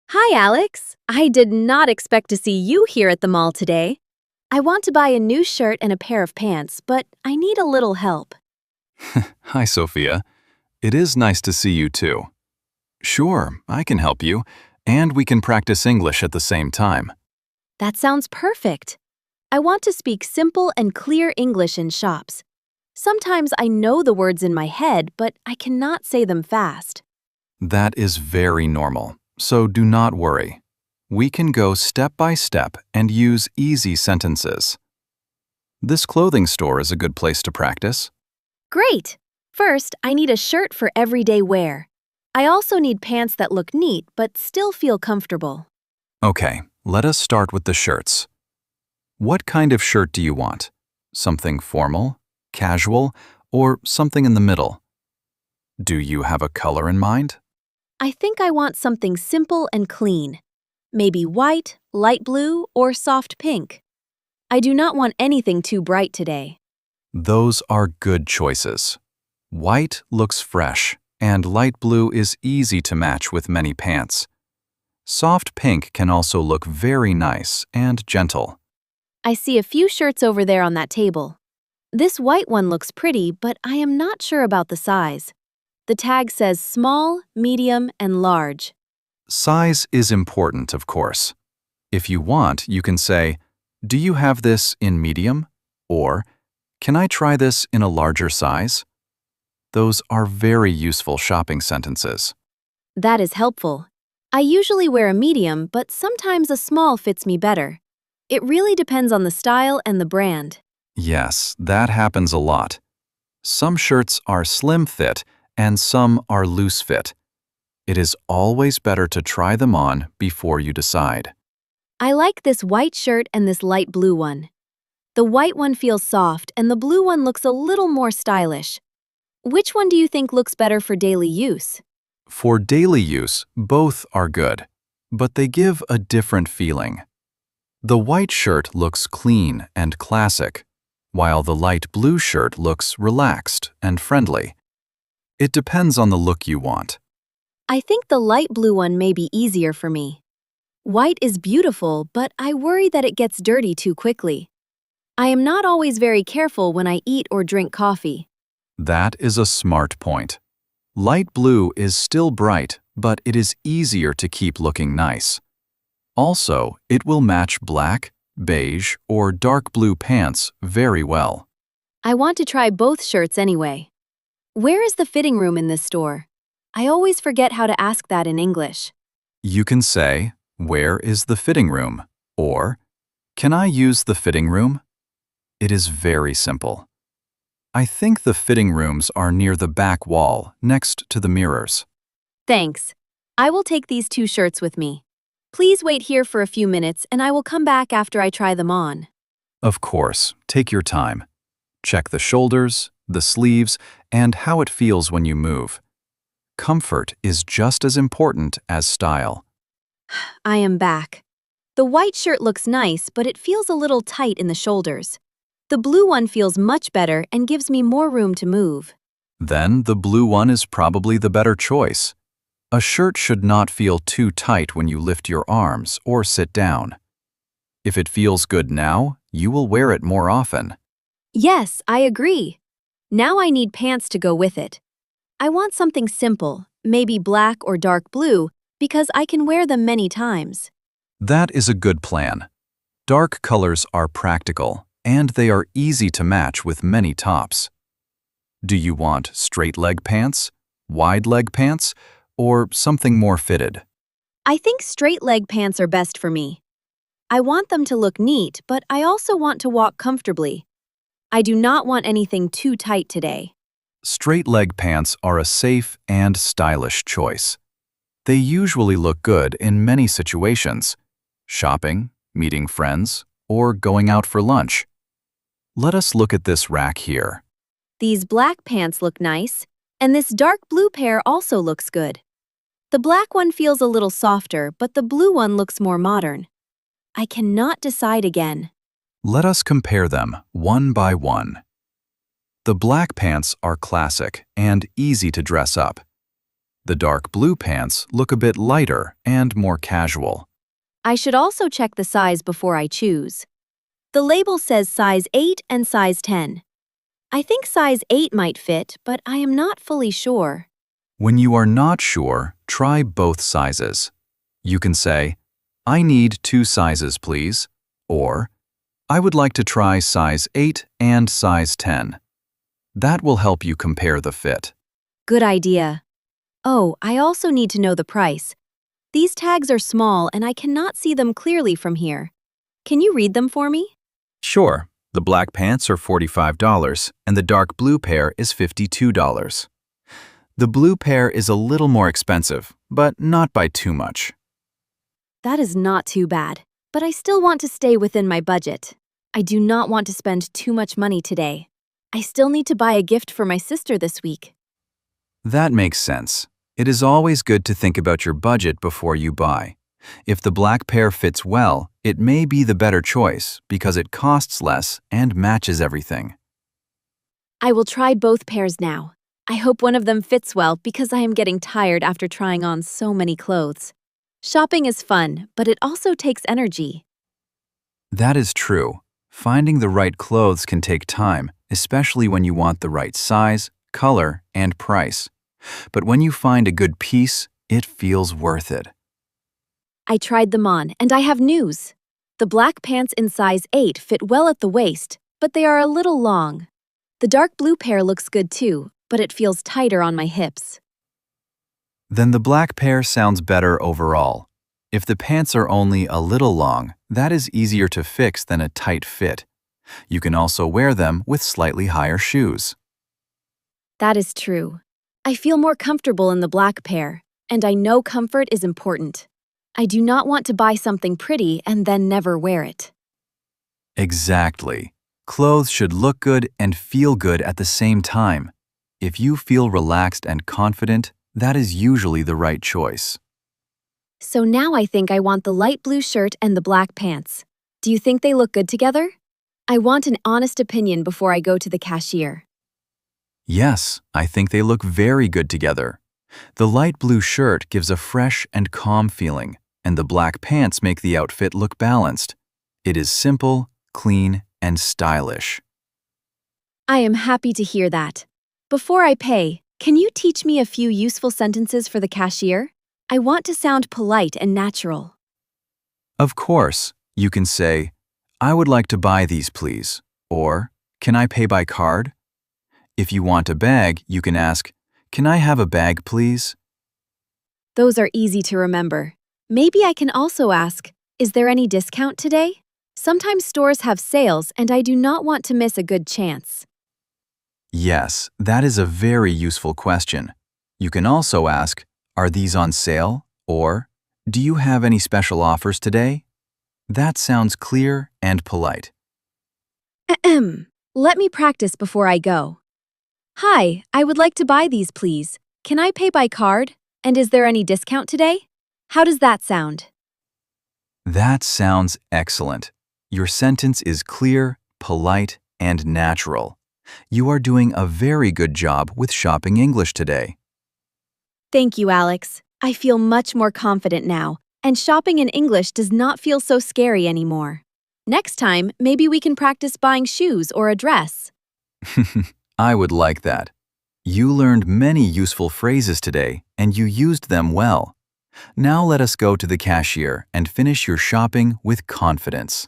Hi, Alex. I did not expect to see you here at the mall today. I want to buy a new shirt and a pair of pants, but I need a little help. Hi, Sophia. It is nice to see you too. Sure, I can help you, and we can practice English at the same time. That sounds perfect. I want to speak simple and clear English in shops. Sometimes I know the words in my head, but I cannot say them fast. That is very normal, so do not worry. We can go step by step and use easy sentences. This clothing store is a good place to practice. Great! First, I need a shirt for everyday wear. I also need pants that look neat but still feel comfortable. Okay, let us start with the shirts. What kind of shirt do you want? Something formal, casual, or something in the middle? Do you have a color in mind? I think I want something simple and clean. Maybe white, light blue, or soft pink. I do not want anything too bright today. Those are good choices. White looks fresh, and light blue is easy to match with many pants. Soft pink can also look very nice and gentle. I see a few shirts over there on that table. This white one looks pretty, but I am not sure about the size. The tag says small, medium, and large. Size is important, of course. If you want, you can say, "Do you have this in medium?" Or, "Can I try this in a larger size?" Those are very useful shopping sentences. That is helpful. I usually wear a medium, but sometimes a small fits me better. It really depends on the style and the brand. Yes, that happens a lot. Some shirts are slim fit and some are loose fit. It is always better to try them on before you decide. I like this white shirt and this light blue one. The white one feels soft and the blue one looks a little more stylish. Which one do you think looks better for daily use? For daily use, both are good, but they give a different feeling. The white shirt looks clean and classic, while the light blue shirt looks relaxed and friendly. It depends on the look you want. I think the light blue one may be easier for me. White is beautiful, but I worry that it gets dirty too quickly. I am not always very careful when I eat or drink coffee. That is a smart point. Light blue is still bright, but it is easier to keep looking nice. Also, it will match black, beige, or dark blue pants very well. I want to try both shirts anyway. Where is the fitting room in this store? I always forget how to ask that in English. You can say, "Where is the fitting room?" or, "Can I use the fitting room?" It is very simple. I think the fitting rooms are near the back wall, next to the mirrors. Thanks. I will take these two shirts with me. Please wait here for a few minutes and I will come back after I try them on. Of course, take your time. Check the shoulders, the sleeves, and how it feels when you move. Comfort is just as important as style. I am back. The white shirt looks nice, but it feels a little tight in the shoulders. The blue one feels much better and gives me more room to move. Then the blue one is probably the better choice. A shirt should not feel too tight when you lift your arms or sit down. If it feels good now, you will wear it more often. Yes, I agree. Now I need pants to go with it. I want something simple, maybe black or dark blue, because I can wear them many times. That is a good plan. Dark colors are practical, and they are easy to match with many tops. Do you want straight leg pants, wide leg pants, or something more fitted? I think straight leg pants are best for me. I want them to look neat, but I also want to walk comfortably. I do not want anything too tight today. Straight leg pants are a safe and stylish choice. They usually look good in many situations: shopping, meeting friends, or going out for lunch. Let us look at this rack here. These black pants look nice, and this dark blue pair also looks good. The black one feels a little softer, but the blue one looks more modern. I cannot decide again. Let us compare them one by one. The black pants are classic and easy to dress up. The dark blue pants look a bit lighter and more casual. I should also check the size before I choose. The label says size 8 and size 10. I think size 8 might fit, but I am not fully sure. When you are not sure, try both sizes. You can say, "I need 2 sizes, please," or "I would like to try size 8 and size 10. That will help you compare the fit. Good idea. Oh, I also need to know the price. These tags are small and I cannot see them clearly from here. Can you read them for me? Sure, the black pants are $45 and the dark blue pair is $52. The blue pair is a little more expensive, but not by too much. That is not too bad, but I still want to stay within my budget. I do not want to spend too much money today. I still need to buy a gift for my sister this week. That makes sense. It is always good to think about your budget before you buy. If the black pair fits well, it may be the better choice because it costs less and matches everything. I will try both pairs now. I hope one of them fits well because I am getting tired after trying on so many clothes. Shopping is fun, but it also takes energy. That is true. Finding the right clothes can take time, especially when you want the right size, color, and price. But when you find a good piece, it feels worth it. I tried them on, and I have news. The black pants in size 8 fit well at the waist, but they are a little long. The dark blue pair looks good too, but it feels tighter on my hips. Then the black pair sounds better overall. If the pants are only a little long, that is easier to fix than a tight fit. You can also wear them with slightly higher shoes. That is true. I feel more comfortable in the black pair, and I know comfort is important. I do not want to buy something pretty and then never wear it. Exactly. Clothes should look good and feel good at the same time. If you feel relaxed and confident, that is usually the right choice. So now I think I want the light blue shirt and the black pants. Do you think they look good together? I want an honest opinion before I go to the cashier. Yes, I think they look very good together. The light blue shirt gives a fresh and calm feeling, and the black pants make the outfit look balanced. It is simple, clean, and stylish. I am happy to hear that. Before I pay, can you teach me a few useful sentences for the cashier? I want to sound polite and natural. Of course, you can say, "I would like to buy these, please," or "Can I pay by card?" If you want a bag, you can ask, "Can I have a bag, please?" Those are easy to remember. Maybe I can also ask, is there any discount today? Sometimes stores have sales and I do not want to miss a good chance. Yes, that is a very useful question. You can also ask, "Are these on sale?" or "Do you have any special offers today?" That sounds clear and polite. Ahem. Let me practice before I go. Hi, I would like to buy these, please. Can I pay by card? And is there any discount today? How does that sound? That sounds excellent. Your sentence is clear, polite, and natural. You are doing a very good job with shopping English today. Thank you, Alex. I feel much more confident now, and shopping in English does not feel so scary anymore. Next time, maybe we can practice buying shoes or a dress. I would like that. You learned many useful phrases today, and you used them well. Now let us go to the cashier and finish your shopping with confidence.